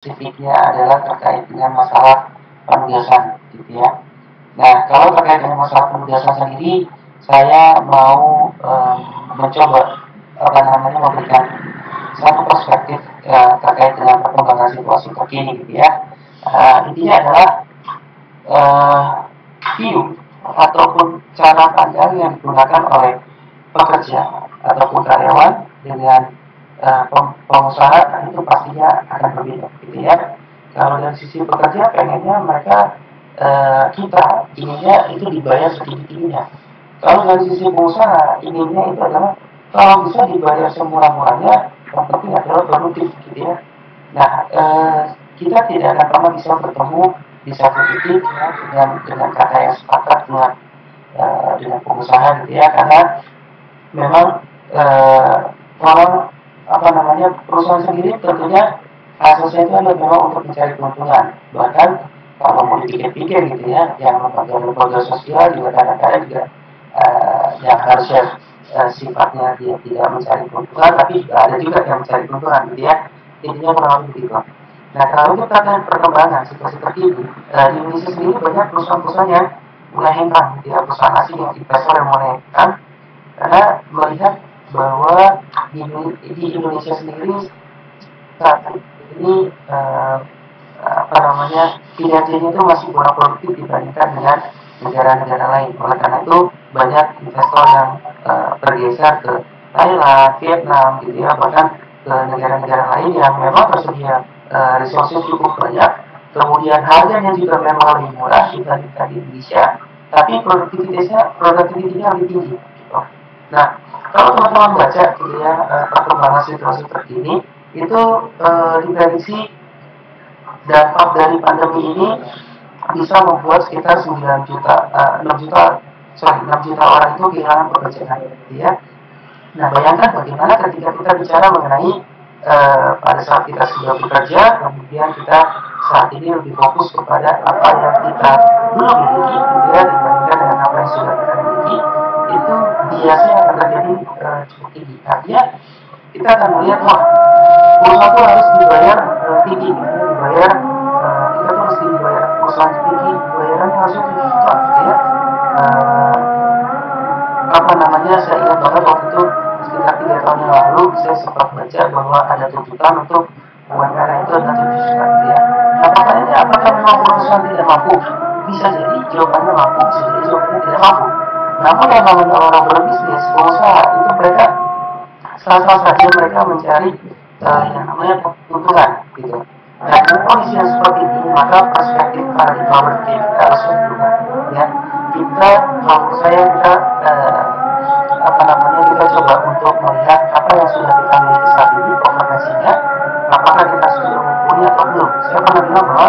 spesifiknya adalah terkait dengan masalah penugasan, gitu ya. Nah, kalau terkait dengan masalah penugasan sendiri, saya mau mencoba memberikan satu perspektif terkait dengan perkembangan situasi terkini, gitu ya. Intinya adalah uh, view ataupun cara pandang yang digunakan oleh pekerja ataupun karyawan dengan pengusaha itu pastinya akan berbeda, gitu ya. Kalau dari sisi pekerja pengennya mereka kita inginnya itu dibayar setinggi-tingginya. Kalau dari sisi pengusaha inginnya itu adalah kalau bisa dibayar semurah-murahnya, yang penting adalah produktif, gitu ya. Nah, kita tidak akan pernah bisa bertemu di satu titik ya, dengan kata yang sepakat dengan pengusaha, gitu ya, karena memang orang perusahaan sendiri tentunya asasnya itu adalah memang untuk mencari keuntungan. Bahkan kalau mau dipikir-pikir, gitu ya, yang lembaga sosial juga kadang-kadang juga yang harusnya sifatnya dia tidak mencari keuntungan, tapi ada juga yang mencari keuntungan, gitu ya. Intinya kurang lebih begitu. Nah, kalau kita lihat perkembangan situasi terkini di Indonesia sendiri banyak perusahaan-perusahaan yang mulai hengkang, gitu ya, perusahaan asing yang investor yang mulai hengkang karena melihat bahwa di Indonesia sendiri saat ini kinerjanya itu masih kurang produktif dibandingkan dengan negara-negara lain. Oleh karena itu banyak investor yang bergeser ke Thailand, Vietnam, gitu ya, bahkan ke negara-negara lain yang memang tersedia resources cukup banyak, kemudian harganya juga memang lebih murah dibandingkan di Indonesia, tapi produktivitasnya lebih tinggi. Gitu. Nah, kalau teman-teman baca, gitu ya, perkembangan situasi terkini itu diprediksi dampak dari pandemi ini bisa membuat sekitar 9 juta, 6 juta orang itu kehilangan pekerjaan, gitu ya. Nah, bayangkan bagaimana ketika kita bicara mengenai pada saat kita sudah bekerja, kemudian kita saat ini lebih fokus kepada apa yang kita belum miliki, gitu ya, dibandingkan dengan apa yang sudah kita miliki, itu biasanya akan terjadi cukup tinggi. Artinya kita akan melihat, wah, perusahaan itu harus dibayar tinggi, gitu ya, dibayar kita tuh mesti dibayar perusahaan tinggi, bayarannya harusnya 7 juta, gitu ya. Saya ingat banget waktu itu sekitar 3 tahun yang lalu saya sempat baca bahwa ada tuntutan untuk UMR itu ada 7 juta, gitu ya. Nah, pertanyaannya apakah memang perusahaan tidak mampu? Bisa jadi jawabannya mampu, bisa jadi jawabannya tidak mampu. Namun yang namanya orang berbisnis, pengusaha itu mereka sah-sah saja mereka mencari yang namanya keuntungan, gitu. Nah, di kondisi yang seperti ini, maka perspektif paradigma berpikir kita harus berubah, ya. Kalau saya kita kita coba untuk melihat apa yang sudah kita miliki saat ini, kompetensinya, apakah kita sudah mumpuni atau belum. Saya pernah bilang bahwa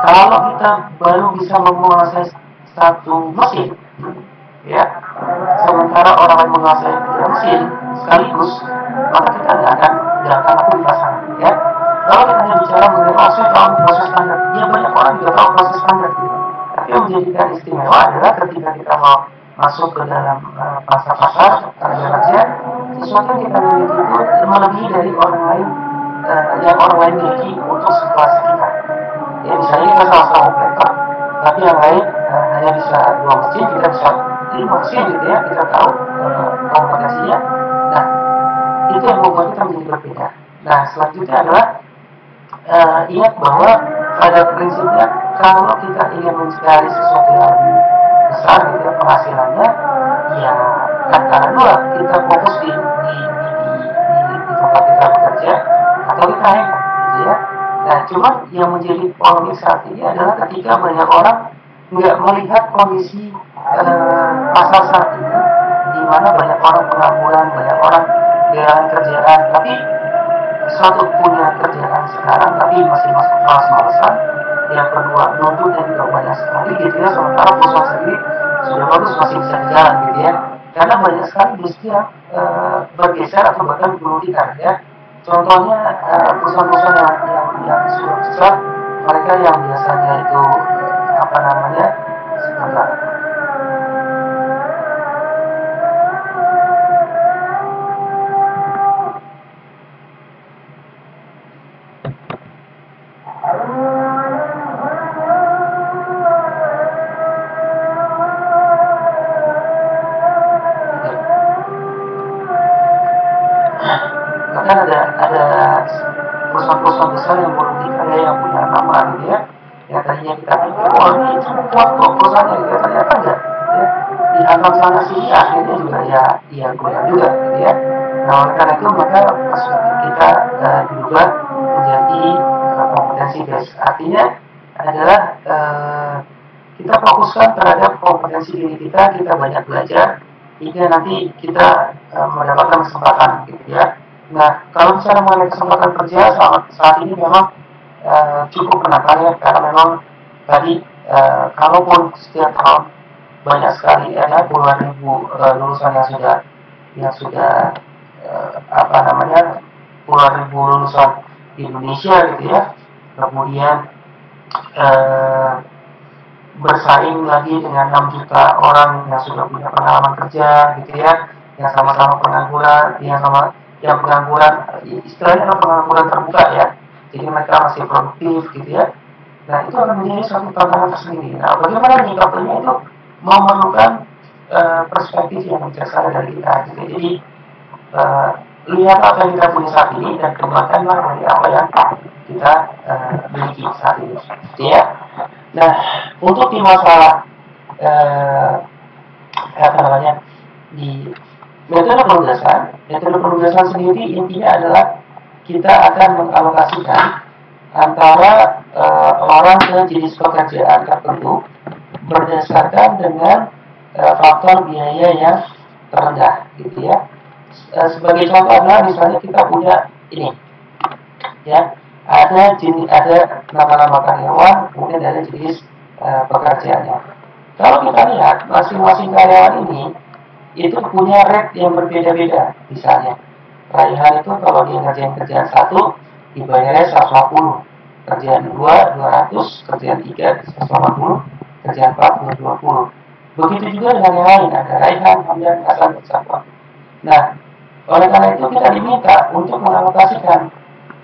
kalau kita baru bisa menguasai satu mesin, ya, sementara orang lain menguasai 3 mesin sekaligus, maka kita nggak akan mampu di pasangan, ya. Kalau kita hanya bicara mengenai saya tahu proses standar, ya banyak orang juga tahu proses standar, gitu. Tapi yang menjadikan istimewa adalah ketika kita mau masuk ke dalam pasar-pasar kerja, sesuatu yang kita miliki itu melebihi dari orang lain yang orang lain miliki untuk situasi kita. Ya, misalnya kita sama-sama operator, tapi yang lain hanya bisa 2 mesin, kita bisa 5 mesin, gitu ya, kita tahu kompetensinya. Nah, itu yang membuat kita menjadi berbeda. Nah, selanjutnya adalah ingat bahwa pada prinsipnya kalau kita ingin mencari sesuatu yang lebih besar, gitu ya, penghasilannya, ya antara dua, kita fokus di tempat kita bekerja atau kita hengkang, gitu ya. Nah, cuma yang menjadi polemik saat ini adalah ketika banyak orang nggak melihat kondisi pasar saat ini, di mana banyak orang pengangguran, banyak orang kehilangan kerjaan, tapi satu punya kerjaan sekarang tapi masih masuk malas-malasan, yang kedua nuntutnya juga banyak sekali, gitu ya, sementara perusahaan sendiri sudah bagus masih bisa jalan, gitu ya, karena banyak sekali industri yang bergeser atau bahkan gulung tikar, ya. Contohnya perusahaan-perusahaan yang sudah besar, mereka yang biasanya itu sebentar. perusahaan-perusahaan besar yang multikaya yang punya nama gitu ya, yang tadinya kita pikir wah ini cukup kuat kok perusahaannya gitu ya, ternyata enggak ya. Dihantam sana sini akhirnya juga ya goyang juga gitu ya. Nah oleh karena itu maka perspektif kita diubah menjadi kompetensi based, artinya adalah kita fokuskan terhadap kompetensi diri kita banyak belajar hingga nanti kita mendapatkan kesempatan gitu ya. Nah, kalau misalnya mengenai kesempatan kerja saat ini memang cukup menantang ya, karena memang tadi kalaupun setiap tahun banyak sekali ada puluhan ribu lulusan yang sudah apa namanya puluhan ribu lulusan di Indonesia gitu ya, kemudian bersaing lagi dengan 6 juta orang yang sudah punya pengalaman kerja gitu ya, yang sama-sama pengangguran, yang pengangguran istilahnya pengangguran terbuka ya, jadi mereka masih produktif gitu ya. Nah itu akan menjadi suatu tantangan tersendiri. Nah bagaimana menyikapinya itu memerlukan perspektif yang bijaksana dari kita gitu. Jadi lihat apa yang kita punya saat ini dan kembangkanlah dari apa yang kita miliki saat ini gitu ya. Nah untuk di masalah apa namanya di metode penugasan sendiri intinya adalah kita akan mengalokasikan antara orang ke jenis pekerjaan tertentu berdasarkan dengan faktor biaya yang terendah gitu ya. Sebagai contoh adalah misalnya kita punya ini ya, ada nama-nama karyawan, kemudian ada jenis pekerjaannya. Kalau kita lihat masing-masing karyawan ini itu punya rate yang berbeda-beda. Misalnya Raihan itu kalau dia ngerjain kerjaan 1 dibayarnya 150, kerjaan 2 200, kerjaan 3 180, kerjaan 4 220. Begitu juga dengan yang lain, ada Raihan, Hamdan, Hasan, dan Safwan. Nah, oleh karena itu kita diminta untuk mengalokasikan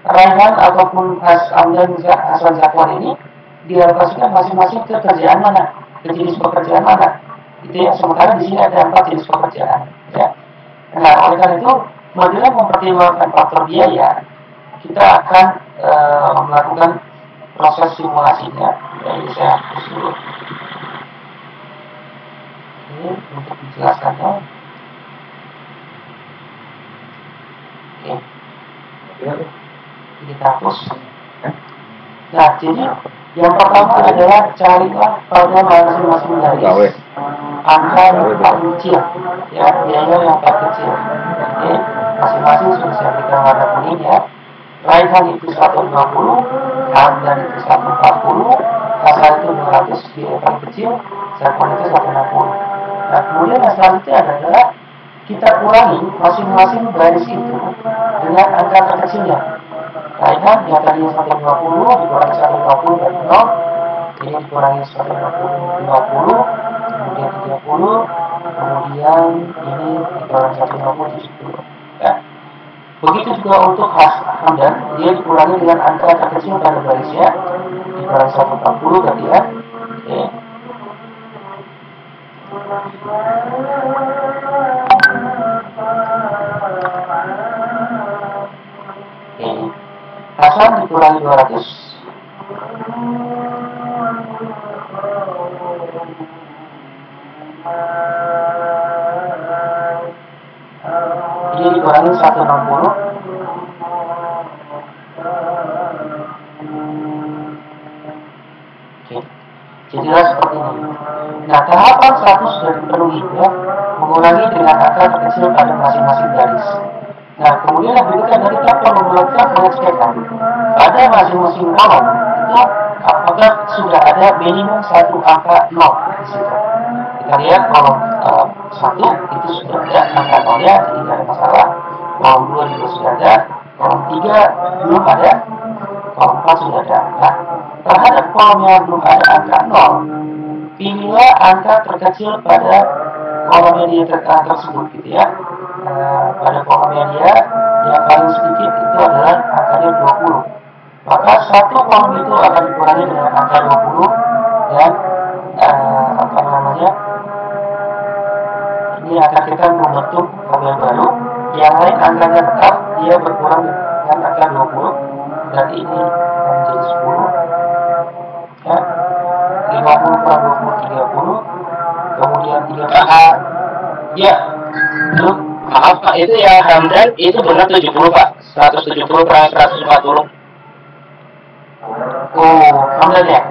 Raihan ataupun Hamdan, Hasan, Safwan ini dialokasikan masing-masing ke kerjaan mana, ke jenis pekerjaan mana. Itu ya, sementara di sini ada 4 jenis pekerjaan ya. Nah oleh karena itu bila mempertimbangkan faktor biaya, kita akan melakukan proses simulasinya. Jadi saya hapus dulu ini untuk menjelaskannya. Oke, kita hapus. Nah jadi yang pertama adalah carilah pada masing-masing garis angka yang paling kecil ya, biaya yang paling kecil. Oke, masing-masing sudah saya berikan warna kuning ya. Raihan itu 150, Hamdan itu 140, Hasan itu 200, biaya paling kecil, Safwan itu 160. Nah kemudian yang selanjutnya adalah kita kurangi masing-masing garis itu dengan angka terkecilnya. Raihan yang tadinya 120 dikurangi 120 dari 0, ini dikurangi 150, 50, kemudian 30, kemudian ini dikurangi 150, 70 ya. Begitu juga untuk Hamdan, dia dikurangi dengan angka terkecil pada garisnya, dikurangi 140 tadi ya. Oke. Hasan dikurangi 200. Ini dikurangi 160. Oke. Jadilah seperti ini. Nah, tahapan 100 sudah dipenuhi ya, mengurangi dengan angka terkecil pada masing-masing garis. Nah, kemudian yang berikutnya dari kita perlu melakukan pengecekan pada masing-masing kolom itu apakah sudah ada minimum satu angka 0 di situ. Kita lihat kolom 1 itu sudah ada angka 0-nya, jadi tidak ada masalah. Kolom 2 juga sudah ada, kolom 3 belum ada, kolom 4 sudah ada. Nah, terhadap kolom yang belum ada angka 0, pilihlah angka terkecil pada kolom media tersebut gitu ya. Pada kolom media yang paling sedikit itu adalah angkanya 20. Maka satu kolom itu akan dikurangi dengan angka 20 dan apa namanya, ini akan kita membentuk tabel baru. Yang lain angkanya tetap, dia berkurang dengan angka 20 berarti ini akan menjadi 10 ya. 50 kurang 20 30, kemudian 30 Ya, maaf Pak, itu ya Hamdan itu benar 70 Pak. 170 kurang 140. oh Hamdan ya,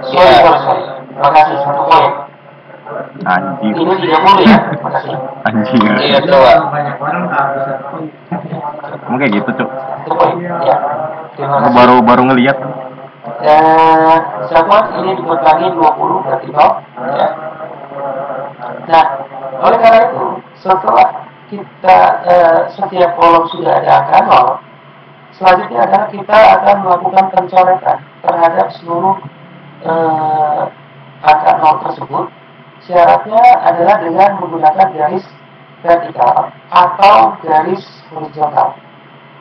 sorry terima kasih 1 poin. Anjir. Ini 30 ya, terima kasih. Anjir. Iya betul Pak. Kamu kayak gitu, Cuk. 1 poin ya, terima Aku kasih. baru ngeliat. Sahabat ini dikurangi 20 berarti 0 ya. Nah, oleh karena itu setelah kita setiap kolom sudah ada angka 0, selanjutnya adalah kita akan melakukan pencoretan terhadap seluruh angka 0 tersebut. Syaratnya adalah dengan menggunakan garis vertikal atau garis horizontal.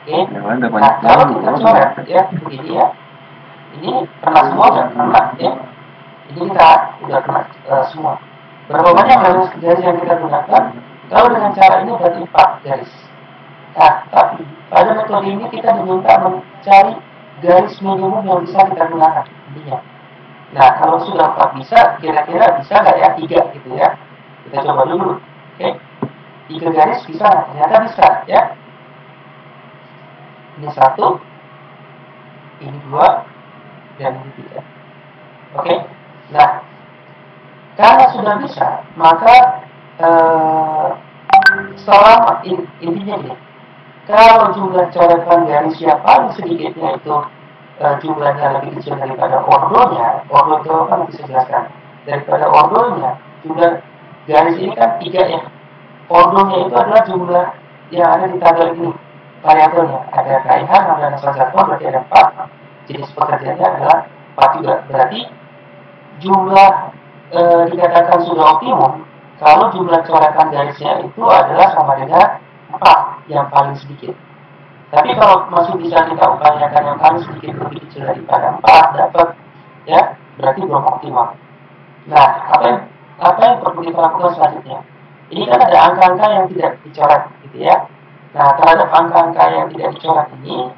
Oke. Nah, kalau kita coret ya begini ya, ini kena semua kan? Kena ya. Ini kita udah kena semua. Berapa banyak garis yang kita gunakan? Kalau dengan cara ini berarti 4 garis. Nah, tapi pada metode ini kita diminta mencari garis minimum yang bisa kita gunakan. Intinya. Nah, kalau sudah 4 bisa, kira-kira bisa nggak ya 3 gitu ya? Kita coba dulu. Oke. 3 garis bisa nggak? Ternyata bisa ya. Ini 1, ini 2, dan ini 3. Oke. Nah, karena sudah bisa, maka selama intinya ini, kalau jumlah coretan garis yang paling sedikitnya itu jumlahnya lebih kecil daripada ordonya, ordo itu kan bisa jelaskan, daripada ordonya, jumlah garis ini kan 3 ya, ordonya itu adalah jumlah yang ada di tabel ini, variabelnya, ada KIH, ada nasal jatuh, berarti ada 4, jenis pekerjaannya adalah 4 juga, berarti jumlah dikatakan sudah optimum kalau jumlah coretan garisnya itu adalah sama dengan 4 yang paling sedikit. Tapi kalau masih bisa kita upayakan yang paling sedikit lebih kecil daripada 4 dapat ya, berarti belum optimal. Nah, apa yang perlu kita lakukan selanjutnya? Ini kan ada angka-angka yang tidak dicoret gitu ya. Nah, terhadap angka-angka yang tidak dicoret ini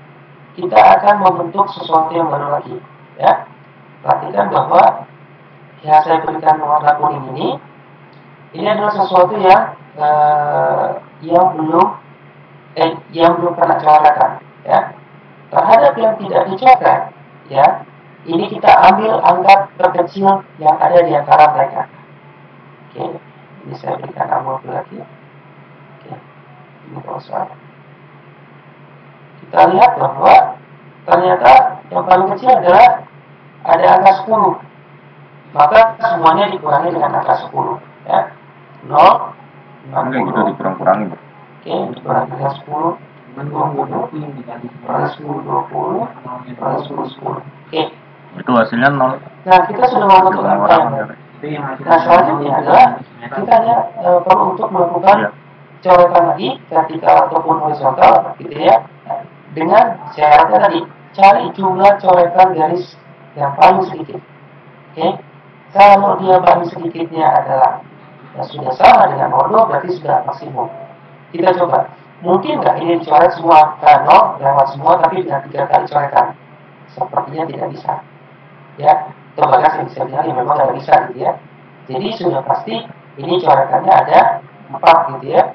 kita akan membentuk sesuatu yang baru lagi ya. Perhatikan bahwa yang saya berikan warna kuning ini adalah sesuatu yang belum pernah coretan ya. Terhadap yang tidak dicoret ya, ini kita ambil angka terkecil yang ada di antara mereka. Oke, ini saya berikan abu lagi. Oke, ini kosong. Kita lihat bahwa ternyata yang paling kecil adalah ada angka 10. Maka semuanya dikurangi dengan angka 10 ya. 0, 60 gitu dikurang-kurangin. Oke, dikurangi dengan 10, 20, kurangi 10, 20, kurangi 10, 10. Oke. Itu hasilnya 0. Nah, kita sudah membentuk angka yang baru. Nah, selanjutnya adalah kita hanya perlu untuk melakukan coretan lagi, vertikal ataupun horizontal gitu ya. Dengan syaratnya tadi, cari jumlah coretan garis yang paling sedikit. Oke. Kalau dia paling sedikitnya adalah sudah sama dengan ordo, berarti sudah maksimum. Kita coba, mungkin nggak ini dicoret semua 0 lewat semua, tapi dengan 3 kali coretan? Sepertinya tidak bisa. Ya, coba saya bisa bilang memang nggak bisa gitu ya. Jadi sudah pasti ini coretannya ada 4 gitu ya.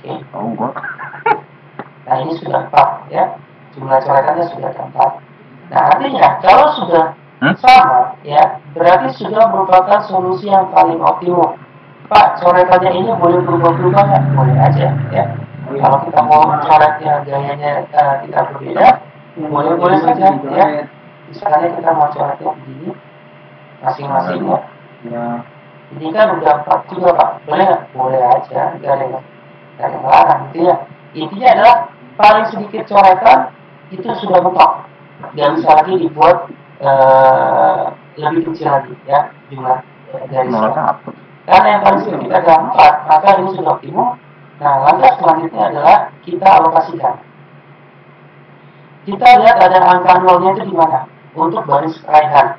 Oke. Nah ini sudah 4 ya, jumlah coretannya sudah ada 4. Nah, artinya kalau sudah sama, ya, berarti sudah merupakan solusi yang paling optimum. Pak, coretannya ini boleh berubah-ubah nggak? Boleh aja, ya. Kalau kita mau coretnya gayanya kita berbeda, boleh-boleh saja, ya. Misalnya kita mau coretnya begini, masing-masing ya. Ini kan udah 4 juga Pak, boleh nggak? Boleh aja, nggak ada yang larang, gitu ya. Intinya adalah paling sedikit coretan itu sudah mentok. Dan bisa lagi dibuat lebih kecil lagi ya jumlah garisnya. Karena yang paling sedikit ada 4, maka ini sudah optimum. Nah, langkah selanjutnya adalah kita alokasikan. Kita lihat ada angka 0-nya itu di mana? Untuk baris raihan.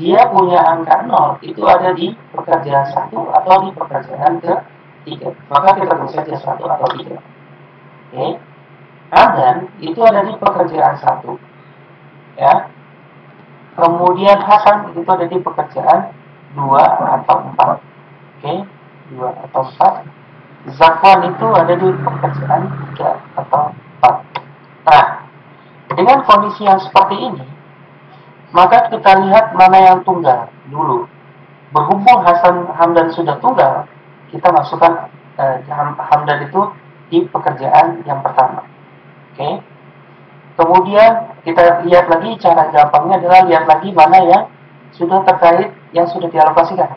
Dia punya angka 0 itu ada di pekerjaan 1 atau di pekerjaan ke-3. Maka kita tulis saja 1 atau 3. Oke. Hamdan itu ada di pekerjaan 1, ya. Kemudian Hasan itu ada di pekerjaan 2 atau 4. Oke, 2 atau 4. Zakwan itu ada di pekerjaan 3 atau 4. Nah, dengan kondisi yang seperti ini, maka kita lihat mana yang tunggal dulu. Berhubung Hamdan sudah tunggal, kita masukkan Hamdan itu di pekerjaan yang pertama. Oke. Kemudian kita lihat lagi, cara gampangnya adalah lihat lagi mana yang sudah terkait, yang sudah dialokasikan.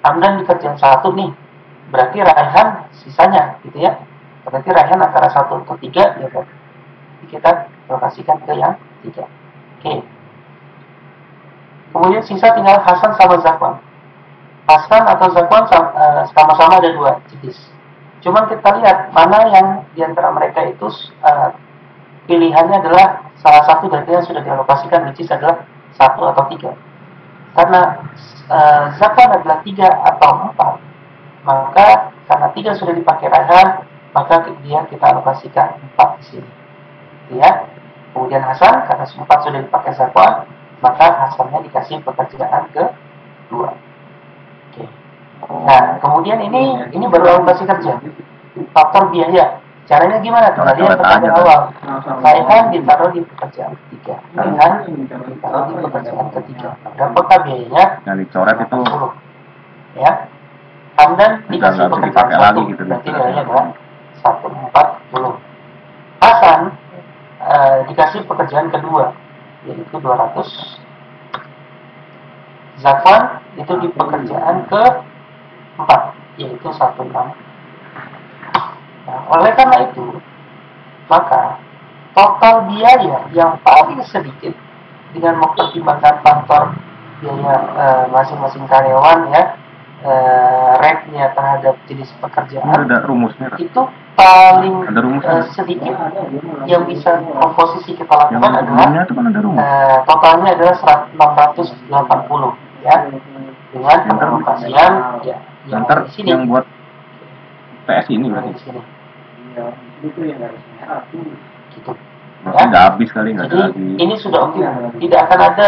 Hamdan di kerjaan 1 nih, berarti Raihan sisanya gitu ya. Berarti Raihan antara 1 ke 3 ya kan. Kita alokasikan ke yang 3. Oke. Kemudian sisa tinggal Hasan sama Zakwan. Hasan atau Zakwan sama-sama ada 2 jenis. Cuman kita lihat mana yang diantara mereka itu pilihannya adalah salah satu dari yang sudah dialokasikan, which is adalah 1 atau 3. Karena Zakwan adalah 3 atau 4, maka karena 3 sudah dipakai Raihan, maka dia kita alokasikan 4 di sini. Ya. Kemudian Hasan karena 4 sudah dipakai Zakwan, maka Hasannya dikasih pekerjaan ke-2. Oke. Nah, kemudian ini baru alokasi kerja. Faktor biaya. Caranya gimana? Kita lihat pada awal. Raihan ditaruh di pekerjaan ketiga. Raihan ditaruh di pekerjaan ketiga. Berapakah biayanya? Yang dicoret itu 40. Ya. Hamdan dikasih pekerjaan 1. gitu, Berarti nilainya adalah 140. Hasan dikasih pekerjaan kedua, yaitu 200. Zakwan itu di pekerjaan ke-4, yaitu 16. Nah, oleh karena itu, maka total biaya yang paling sedikit dengan mempertimbangkan faktor biaya masing-masing karyawan ya, rate-nya terhadap jenis pekerjaan, ada rumusnya. Itu paling sedikit yang bisa komposisi kita lakukan adalah totalnya adalah 680 ya, dengan pengalokasian ya, yang di sini. Yang buat PS ini berarti. Itu yang harusnya Gitu. Ya. Nggak habis kali, nggak ada lagi. Ini sudah optimal. Tidak akan ada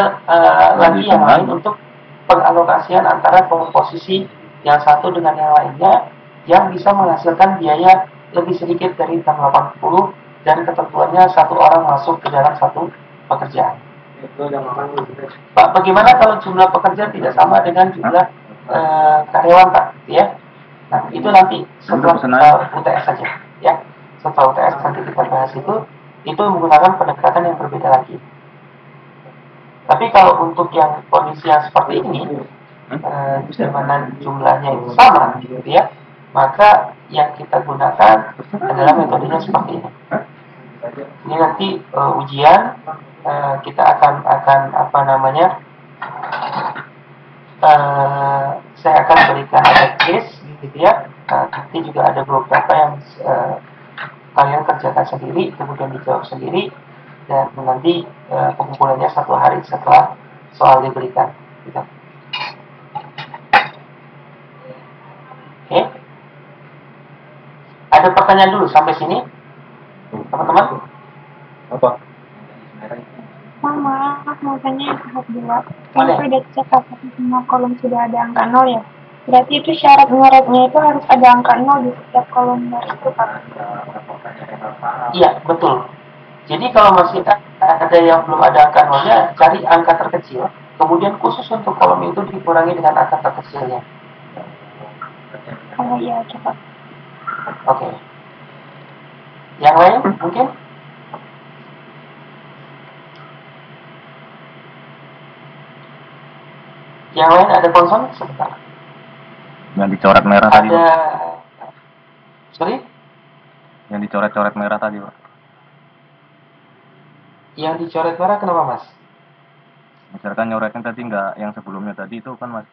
lagi yang lain untuk pengalokasian antara komposisi yang satu dengan yang lainnya yang bisa menghasilkan biaya lebih sedikit dari 680 dan ketentuannya 1 orang masuk ke dalam 1 pekerjaan. Pak, bagaimana kalau jumlah pekerja tidak sama dengan jumlah karyawan, Pak? Ya. Nah, itu nanti setelah UTS saja, ya. Setelah UTS nanti kita bahas itu menggunakan pendekatan yang berbeda lagi. Tapi kalau untuk yang kondisi yang seperti ini, di mana jumlahnya itu sama, gitu ya, maka yang kita gunakan adalah metodenya seperti ini. Ini nanti ujian kita akan apa namanya? Saya akan berikan ada case, gitu ya. Nanti juga ada beberapa yang kalian kerjakan sendiri, kemudian dijawab sendiri, dan nanti pengumpulannya 1 hari setelah soal diberikan. Gitu. Oke. Ada pertanyaan dulu sampai sini, teman-teman? Apa? Mama, mau tanya yang tahap 2. Kan itu udah cek apa semua kolom sudah ada angka 0 ya? Berarti itu syarat ngereknya itu harus ada angka 0 di setiap kolomnya itu, Pak? Iya, betul. Jadi kalau masih ada yang belum ada angka 0-nya, cari angka terkecil, kemudian khusus untuk kolom itu dikurangi dengan angka terkecilnya. Oh iya, coba. Oke. Yang lain mungkin? Yang lain ada concern? Sebentar. Yang dicoret merah tadi, Pak. Sorry? Yang dicoret-coret merah tadi, Pak. Yang dicoret merah kenapa, Mas? Misalkan nyoretnya tadi nggak, yang sebelumnya tadi itu kan Mas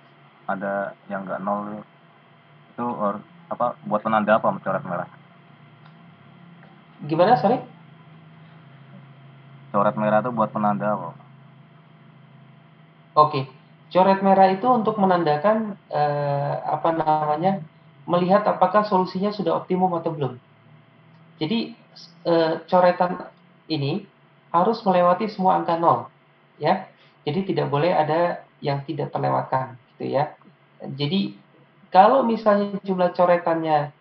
ada yang nggak 0 itu apa buat penanda apa mencoret merah? Gimana, sorry? Coret merah itu buat penanda apa? Oke. Coret merah itu untuk menandakan apa namanya, melihat apakah solusinya sudah optimum atau belum. Jadi coretan ini harus melewati semua angka 0, ya. Jadi tidak boleh ada yang tidak terlewatkan, gitu ya. Jadi kalau misalnya jumlah coretannya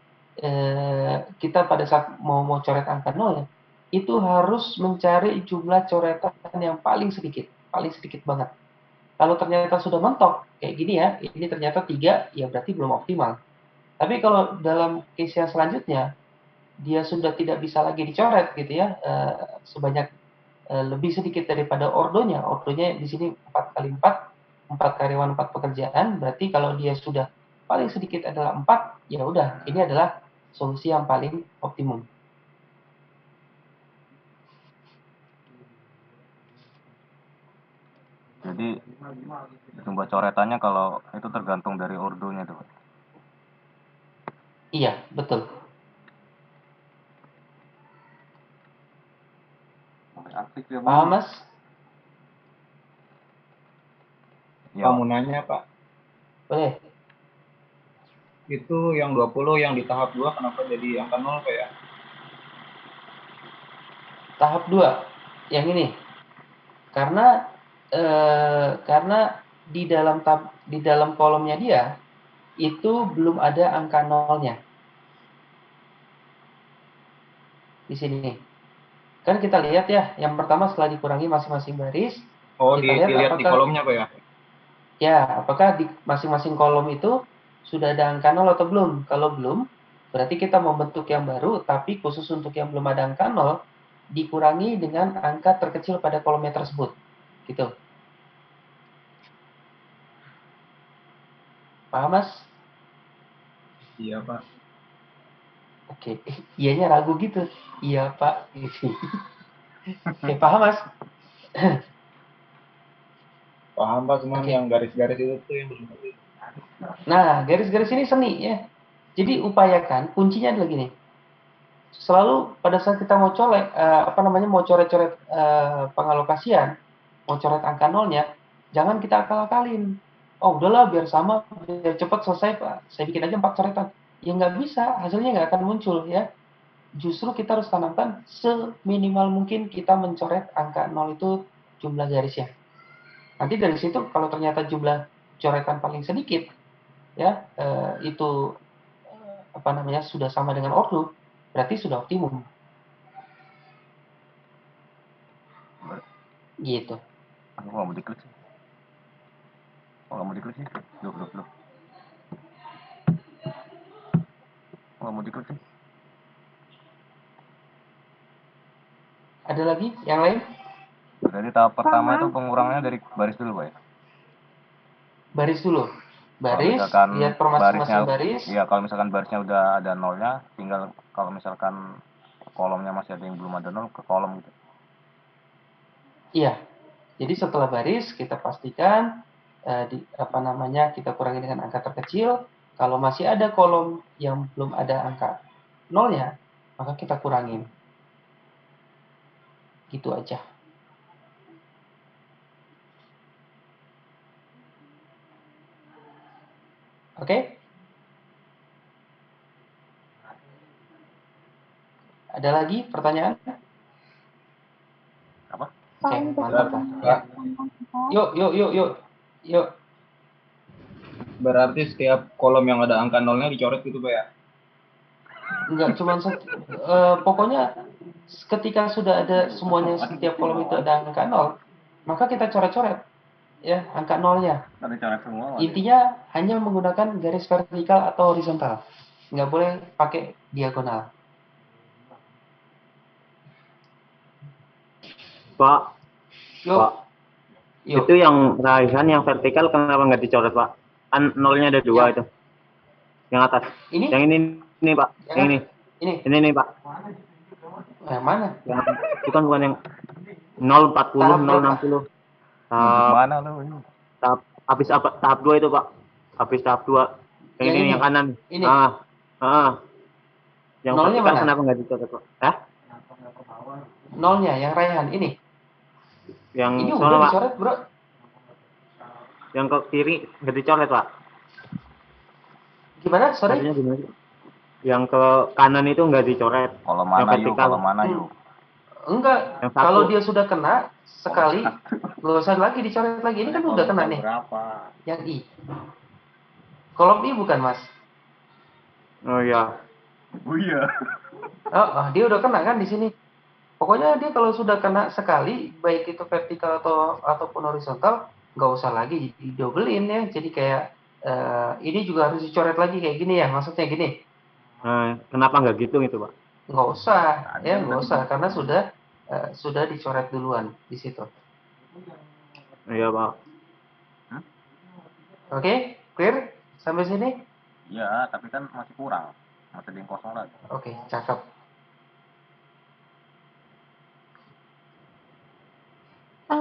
kita pada saat mau coret angka 0 ya, itu harus mencari jumlah coretan yang paling sedikit banget. Kalau ternyata sudah mentok kayak gini ya, ini ternyata 3, ya berarti belum optimal. Tapi kalau dalam case yang selanjutnya dia sudah tidak bisa lagi dicoret gitu ya, sebanyak lebih sedikit daripada ordonya. Ordonya di sini 4 kali 4, 4 karyawan 4 pekerjaan, berarti kalau dia sudah paling sedikit adalah 4, ya udah, ini adalah solusi yang paling optimum. Jadi jumlah coretannya kalau itu tergantung dari ordonya tuh. Iya, betul. Paham, Mas? Ya, Kamu nanya, Pak. Boleh. Itu yang 20 yang di tahap 2 kenapa jadi angka 0 Pak ya? Tahap 2 yang ini. Karena di dalam kolomnya dia itu belum ada angka 0-nya. Di sini. Kan kita lihat ya, yang pertama setelah dikurangi masing-masing baris, Oh, kita lihat dilihat di apakah kolomnya Pak ya? ya, apakah di masing-masing kolom itu sudah ada angka 0 atau belum? Kalau belum, berarti kita membentuk yang baru, tapi khusus untuk yang belum ada angka 0, dikurangi dengan angka terkecil pada kolomnya tersebut. Gitu. Paham, Mas? Iya Pak. Oke, iyanya ragu gitu. Iya, Pak. Oke, paham, Mas? Paham Pak, cuman Oke. yang garis-garis itu tuh yang belum ngerti. Nah, garis-garis ini seni ya. Jadi upayakan, kuncinya adalah gini. Selalu pada saat kita mau mau coret-coret pengalokasian, mau coret angka 0-nya, jangan kita akal-akalin. Oh, udahlah biar sama, biar cepat selesai, Pak. Saya bikin aja 4 coretan. Ya nggak bisa, hasilnya nggak akan muncul ya. Justru kita harus tanamkan seminimal mungkin kita mencoret angka 0 itu jumlah garisnya. Nanti dari situ kalau ternyata jumlah coretan paling sedikit ya itu sudah sama dengan ordo, berarti sudah optimum. Gitu. aku nggak mau diklik sih. Nggak mau diklik sih. Loh. Nggak mau diklik sih. Ada lagi yang lain? Jadi tahap pertama itu pengurangannya dari baris dulu, Pak ya? Baris dulu. Kalau Baris, misalkan lihat per masing-masing barisnya, baris. iya kalau misalkan barisnya udah ada nolnya, tinggal kalau misalkan kolomnya masih ada yang belum ada nol ke kolom gitu. Iya. Jadi setelah baris kita pastikan kita kurangi dengan angka terkecil. Kalau masih ada kolom yang belum ada angka nolnya, maka kita kurangin. Gitu aja. Oke? Ada lagi pertanyaan? Apa? Oke, mantap. Ya. Yuk. Berarti setiap kolom yang ada angka 0-nya dicoret gitu Pak ya? Enggak cuma pokoknya ketika sudah ada semuanya, setiap kolom itu ada angka 0, maka kita coret-coret ya angka 0-nya. Coret semua. Intinya hanya menggunakan garis vertikal atau horizontal. Nggak boleh pakai diagonal. Pak, Yuk. Pak, itu yang raihan yang vertikal kenapa nggak dicoret Pak? Kan nolnya ada 2 itu. Yang atas. Ini? Yang ini Pak. Yang ini. Ini nih Pak. Yang mana? Yang bukan yang 040, 060. Mana lu ini? Habis tahap 2 itu Pak. Habis tahap 2. Yang ini yang kanan. Ini. Yang nolnya vertikal mana? kenapa nggak dicoret Pak? Hah? Nolnya yang raihan ini. Yang ini udah dicoret, Bro. Yang ke kiri nggak dicoret Pak. Gimana? Sorry. Yang ke kanan itu nggak dicoret. Kolom Yang mana yuk, vertikal. kolom mana yuk. Enggak, Yang satu. kalau dia sudah kena sekali, nggak usah lagi dicoret lagi. Ini kan udah kena nih. Berapa? Yang I. Kolom I bukan, Mas? Oh iya. Oh iya. Dia udah kena kan di sini. Pokoknya dia kalau sudah kena sekali, baik itu vertikal ataupun horizontal, nggak usah lagi didobelin ya. Jadi kayak ini juga harus dicoret lagi kayak gini ya. Maksudnya gini, Kenapa nggak gitu gitu, Pak? nggak usah ya, nggak usah karena sudah dicoret duluan di situ. Iya, Pak. Oke, clear sampai sini? Iya, tapi kan masih kurang. Masih ada yang kosong lagi. Oke, cakep.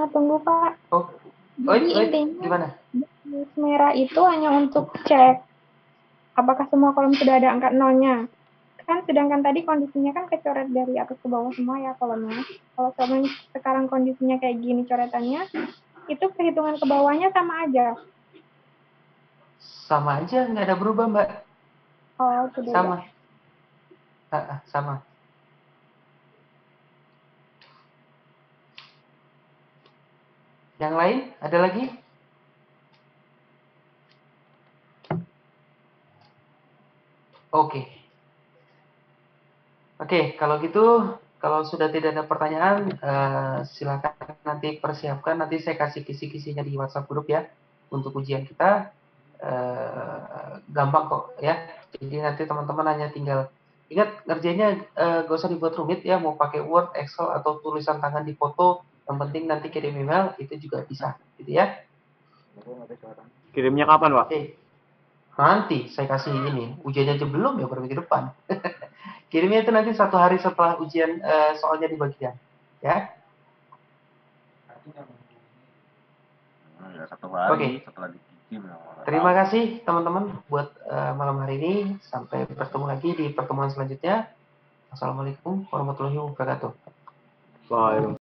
Tunggu Pak. Jadi Jadi intinya gimana? Garis merah itu hanya untuk cek apakah semua kolom sudah ada angka nolnya. Kan sedangkan tadi kondisinya kan kecoret dari atas ke bawah semua ya kolomnya. Kalau sekarang kondisinya kayak gini coretannya, itu perhitungan ke bawahnya sama aja. Sama aja, nggak ada berubah Mbak. Oh, sudah. Sama. Sama. Yang lain ada lagi? Oke, kalau gitu, kalau sudah tidak ada pertanyaan, silakan nanti persiapkan. Nanti saya kasih kisi-kisinya di WhatsApp grup ya untuk ujian kita. Gampang kok ya. Jadi nanti teman-teman hanya tinggal ingat ngerjainnya gak usah dibuat rumit ya. Mau pakai Word, Excel atau tulisan tangan di foto, yang penting nanti kirim email itu juga bisa, gitu ya. Kirimnya kapan, Pak? Nanti saya kasih ini ujiannya aja belum ya, baru minggu depan. Kirimnya itu nanti 1 hari setelah ujian soalnya di bagian ya. Ya, 1 hari Oke. setelah dikirim. Terima kasih teman-teman buat malam hari ini. Sampai bertemu lagi di pertemuan selanjutnya. Assalamualaikum warahmatullahi wabarakatuh. Waalaikumsalam.